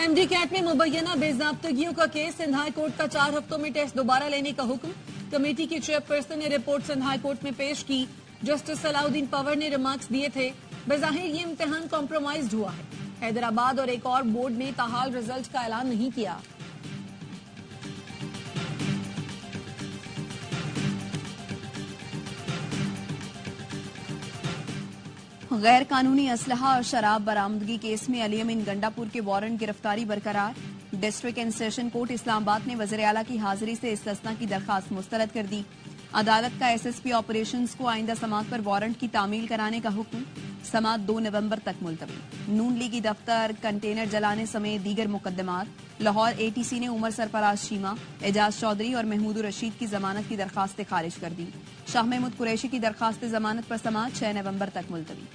M D CAT میں مبینہ بے ضابطگیوں کا کیس، سندھ ہائی کورٹ کا 4 ہفتوں میں ٹیسٹ دوبارہ لینے کا حکم۔ کمیٹی کی چیئرپرسن نے رپورٹ سندھ ہائی کورٹ میں پیش کی۔ جسٹس صلاح الدین پنور نے ریمارکس دیے تھے۔ بظاہر یہ امتحان کمپرومائزڈ ہوا ہے۔ حیدرآباد اور ایک اور بورڈ نے تاحال رزلٹ کا اعلان نہیں کیا۔ غیر قانونی اسلحہ اور شراب برآمدگی کیس میں علی امین گنڈاپور کے وارنٹ گرفتاری برقرار۔ ڈسٹرکٹ اینڈ سیشن کورٹ اسلام آباد نے وزیر اعلیٰ کی حاضری سے استثناء کی درخواست مسترد کر دی۔ عدالت کا ایس ایس پی آپریشنز کو آئندہ سماعت پر وارنٹ کی تعمیل کرانے کا حکم، سماعت 2 نومبر تک ملتوی۔ نون لیگی دفتر، کنٹینر جلانے سمیت دیگر مقدمات۔ لاہور اے ٹی سی نے عمر سرفراز چیمہ، اعجاز چودھری اور محمود الرشید کی ضمانت کی درخواستیں خارج کر دی۔ شاہ محمود قریشی کی درخواست ضمانت پر سماعت 6 نومبر تک ملتوی۔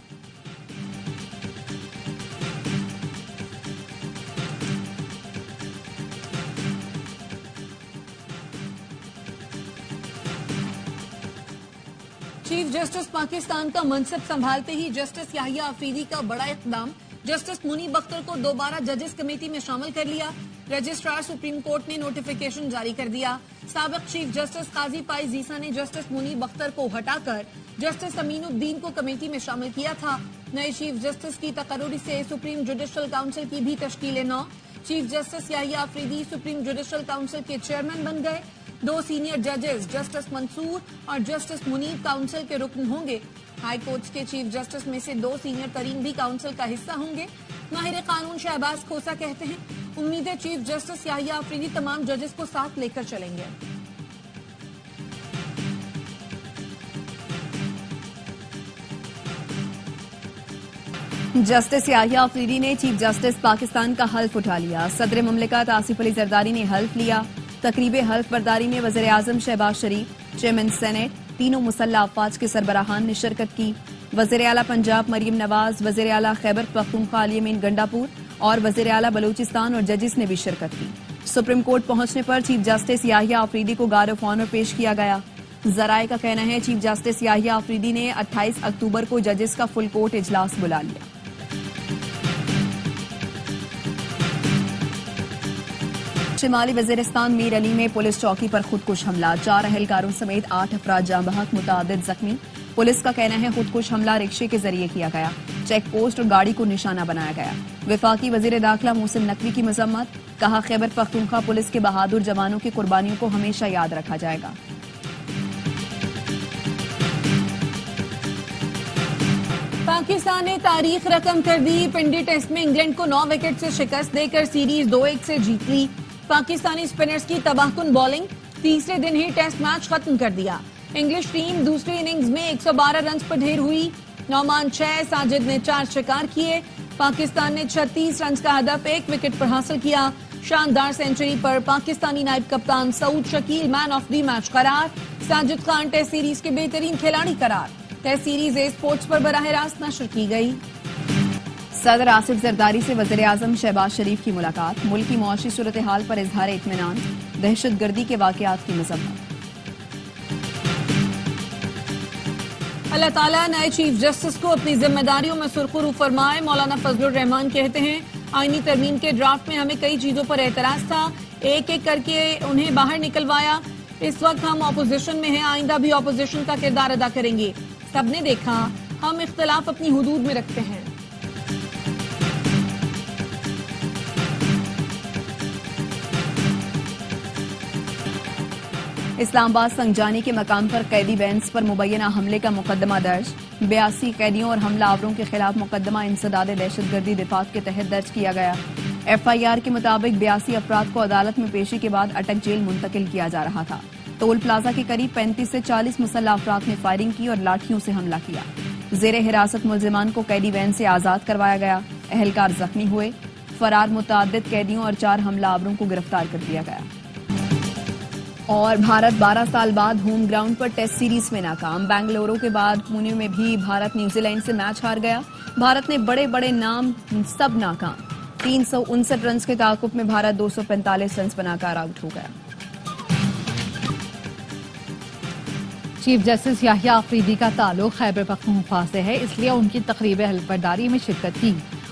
چیف جسٹس پاکستان کا منصب سنبھالتے ہی جسٹس یحییٰ آفریدی کا بڑا اقدام، جسٹس منیب اختر کو دوبارہ ججز کمیٹی میں شامل کر لیا۔ رجسٹرار سپریم کورٹ نے نوٹیفیکیشن جاری کر دیا۔ سابق چیف جسٹس قاضی پائز عیسیٰ نے جسٹس منیب اختر کو ہٹا کر جسٹس امین الدین کو کمیٹی میں شامل کیا تھا۔ نئے چیف جسٹس کی تقرری سے سپریم جوڈیشل کونسل کی بھی تشکیل نو۔ چیف جسٹس یحییٰ آفریدی سپریم جوڈیشل کونسل کے چیئرمین بن گئے۔ 2 سینئر ججز جسٹس منصور اور جسٹس منیب کونسل کے رکن ہوں گے۔ ہائی کورٹ کے چیف جسٹس میں سے 2 سینئر ترین بھی کونسل کا حصہ ہوں گے۔ ماہر قانون شہباز کھوسا کہتے ہیں، امید ہے چیف جسٹس یحییٰ آفریدی تمام ججز کو ساتھ لے کر چلیں گے۔ جسٹس یحییٰ آفریدی نے چیف جسٹس پاکستان کا حلف اٹھا لیا۔ صدر مملکت آصف علی زرداری نے حلف لیا۔ تقریب حلف برداری میں وزیر اعظم شہباز شریف، چیئرمین سینیٹ، تینوں مسلح افواج کے سربراہان نے شرکت کی۔ وزیر اعلیٰ پنجاب مریم نواز، وزیر اعلیٰ خیبر پختونخوا علی امین گنڈاپور اور وزیر اعلیٰ بلوچستان اور ججز نے بھی شرکت کی۔ سپریم کورٹ پہنچنے پر چیف جسٹس یحییٰ آفریدی کو گارڈ آف آنر پیش کیا گیا۔ ذرائع کا کہنا ہے چیف جسٹس یحییٰ آفریدی نے 28 اکتوبر کو ججز کا فل کورٹ اجلاس بلا لیا۔ شمالی وزیرستان میر علی میں پولیس چوکی پر خودکش حملہ، 4 اہلکاروں سمیت 8 افراد جاں بحق، متعدد زخمی۔ پولیس کا کہنا ہے خودکش حملہ رکشے کے ذریعے کیا گیا، چیک پوسٹ اور گاڑی کو نشانہ بنایا گیا۔ وفاقی وزیر داخلہ محسن نقوی کی مذمت، کہا خیبر پختونخوا پولیس کے بہادر جوانوں کی قربانیوں کو ہمیشہ یاد رکھا جائے گا۔ پاکستان نے تاریخ رقم کر دی، پنڈی ٹیسٹ میں انگلینڈ کو 9 وکٹ سے شکست دے کر سیریز 2-1 سے جیت لی۔ پاکستانی اسپنرز کی تباہ کن بولنگ، تیسرے دن ہی ٹیسٹ میچ ختم کر دیا۔ انگلش ٹیم دوسری اننگز میں 112 رنز پر ڈھیر ہوئی۔ نعمان 6، ساجد نے 4 شکار کیے۔ پاکستان نے 36 رنز کا ہدف 1 وکٹ پر حاصل کیا۔ شاندار سینچری پر پاکستانی نائب کپتان سعود شکیل مین آف دی میچ قرار۔ ساجد خان ٹیسٹ سیریز کے بہترین کھلاڑی قرار۔ ٹیسٹ سیریز اے اسپورٹس پر براہ راست نشر کی گئی۔ صدر آصف زرداری سے وزیر اعظم شہباز شریف کی ملاقات، ملکی معاشی صورتحال پر اظہار اطمینان، دہشت گردی کے واقعات کی مذمت۔ اللہ تعالیٰ نئے چیف جسٹس کو اپنی ذمہ داریوں میں سرخرو فرمائے۔ مولانا فضل الرحمان کہتے ہیں، آئینی ترمیم کے ڈرافٹ میں ہمیں کئی چیزوں پر اعتراض تھا، ایک ایک کر کے انہیں باہر نکلوایا۔ اس وقت ہم اپوزیشن میں ہیں، آئندہ بھی اپوزیشن کا کردار ادا کریں گے۔ سب نے دیکھا ہم اختلاف اپنی حدود میں رکھتے ہیں۔ اسلام آباد سنگجانی کے مقام پر قیدی بینس پر مبینہ حملے کا مقدمہ درج، 82 قیدیوں اور حملہ آوروں کے خلاف مقدمہ انسداد دہشت گردی دفاع کے تحت درج کیا گیا۔ ایف آئی آر کے مطابق 82 افراد کو عدالت میں پیشی کے بعد اٹک جیل منتقل کیا جا رہا تھا۔ ٹول پلازا کے قریب 35 سے 40 مسلح افراد نے فائرنگ کی اور لاٹھیوں سے حملہ کیا۔ زیر حراست ملزمان کو قیدی وین سے آزاد کروایا گیا، اہلکار زخمی ہوئے۔ فرار متعدد قیدیوں اور 4 حملہ آوروں کو گرفتار کر دیا گیا۔ اور بھارت 12 سال بعد ہوم گراؤنڈ پر ٹیسٹ سیریز میں ناکام، بنگلورو کے بعد پونے میں بھی بھارت نیوزی لینڈ سے میچ ہار گیا۔ بھارت نے بڑے بڑے نام سب ناکام، 359 رنز کے تعاقب میں بھارت 245 رنز بنا کر آؤٹ ہو گیا۔ چیف جسٹس یحییٰ آفریدی کا تعلق خیبر پختونخوا سے ہے، اس لیے ان کی تقریب حلف برداری میں شرکت کی۔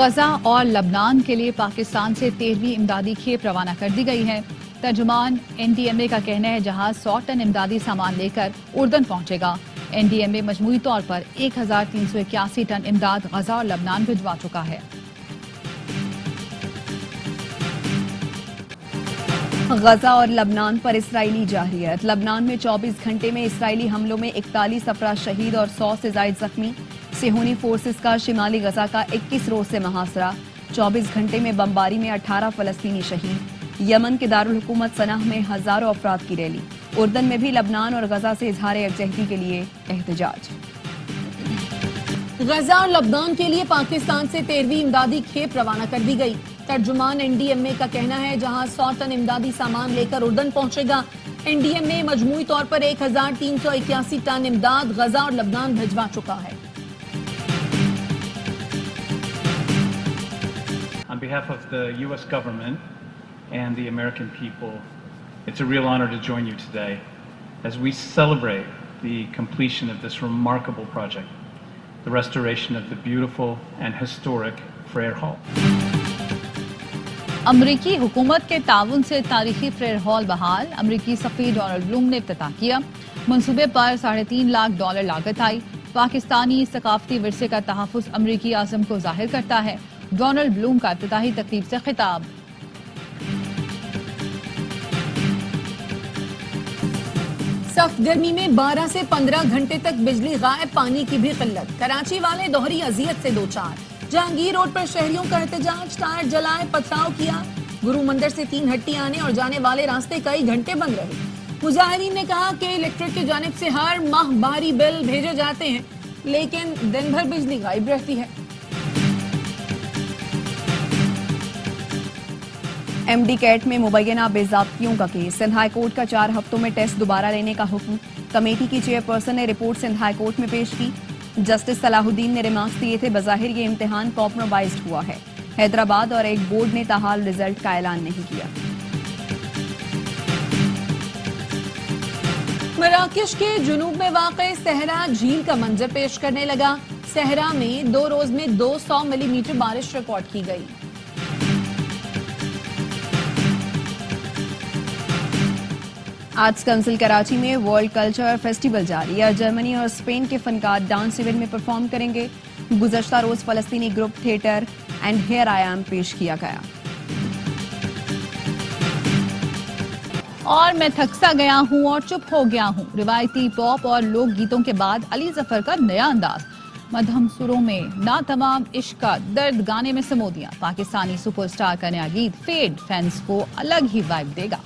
غزہ اور لبنان کے لیے پاکستان سے 13ویں امدادی کھیپ روانہ کر دی گئی ہے۔ ترجمان NDMA کا کہنا ہے جہاز 100 ٹن امدادی سامان لے کر اردن پہنچے گا۔ NDMA مجموعی طور پر 1381 ٹن امداد غزہ اور لبنان بھجوا چکا ہے۔ غزہ اور لبنان پر اسرائیلی جارحیت۔ لبنان میں 24 گھنٹے میں اسرائیلی حملوں میں 41 افراد شہید اور 100 سے زائد زخمی۔ صہیونی فورسز کا شمالی غزہ کا 21 روز سے محاصرہ۔ 24 گھنٹے میں بمباری میں 18 فلسطینی شہید۔ یمن کے دارالحکومت صنعا میں ہزاروں افراد کی ریلی۔ اردن میں بھی لبنان اور غزہ سے اظہار یکجہتی کے لیے احتجاج۔ غزہ اور لبنان کے لیے پاکستان سے 13ویں امدادی کھیپ روانہ کر دی گئی۔ ترجمان NDMA کا کہنا ہے جہاز 100 ٹن امدادی سامان لے کر اردن پہنچے گا۔ NDMA مجموعی طور پر 1381 ٹن امداد غزہ اور لبنان بھجوا چکا ہے۔ On behalf of the U.S. government and the American people, it's a real honor to join you today as we celebrate the completion of this remarkable project, the restoration of the beautiful and historic Freer Hall. امریکی حکومت کے تعاون سے تاریخی فریر hall بحال۔ امریکی سفیر Donald بلوم نے افتتاح کیا۔ منصوبے پر $3.5 لاکھ لاگت آئی۔ پاکستانی ثقافتی ورثے کا تحفظ امریکی عزم کو ظاہر کرتا ہے۔ ڈونلڈ بلوم کا افتتاحی تقریب سے خطاب۔ سخت گرمی میں 12 سے 15 گھنٹے تک بجلی غائب، پانی کی بھی قلت۔ کراچی والے دوہری اذیت سے دوچار۔ جہانگیر روڈ پر شہریوں کا احتجاج، ٹائر جلائے، پتھراؤ کیا۔ گرو مندر سے 3 ہٹی آنے اور جانے والے راستے کئی گھنٹے بند رہے۔ مظاہرین نے کہا کہ الیکٹرک کی جانب سے ہر ماہ بھاری بل بھیجے جاتے ہیں لیکن دن بھر بجلی غائب رہتی ہے۔ MD کیٹ میں مبینہ بے ضابطگیوں کا کیس۔ سندھ ہائی کورٹ کا 4 ہفتوں میں ٹیسٹ دوبارہ لینے کا حکم۔ کمیٹی کی چیئرپرسن نے رپورٹ سندھ ہائی کورٹ میں پیش کی۔ جسٹس صلاح الدین نے ریمارکس دیے تھے بظاہر یہ امتحان کمپرومائزڈ ہوا ہے۔ حیدرآباد اور ایک بورڈ نے تاحال رزلٹ کا اعلان نہیں کیا۔ مراکش کے جنوب میں واقع صحرا جھیل کا منظر پیش کرنے لگا۔ صحرا میں 2 روز میں 200 ملی میٹر بارش ریکارڈ کی گئی۔ آرٹس کونسل کراچی میں ورلڈ کلچر فیسٹیول جاری ہے۔ جرمنی اور اسپین کے فنکار ڈانس ایونٹ میں پرفارم کریں گے۔ گزشتہ روز فلسطینی group theatre and here I am پیش کیا گیا۔ اور میں تھکسا گیا ہوں اور چپ ہو گیا ہوں۔ روایتی پاپ اور لوک گیتوں کے بعد علی ظفر کا نیا انداز۔ مدھم سروں میں نا تمام عشق کا درد گانے میں سمو دیا۔ پاکستانی سپر سٹار کا نیا گیت فیڈ فینس کو الگ ہی وائب دے گا۔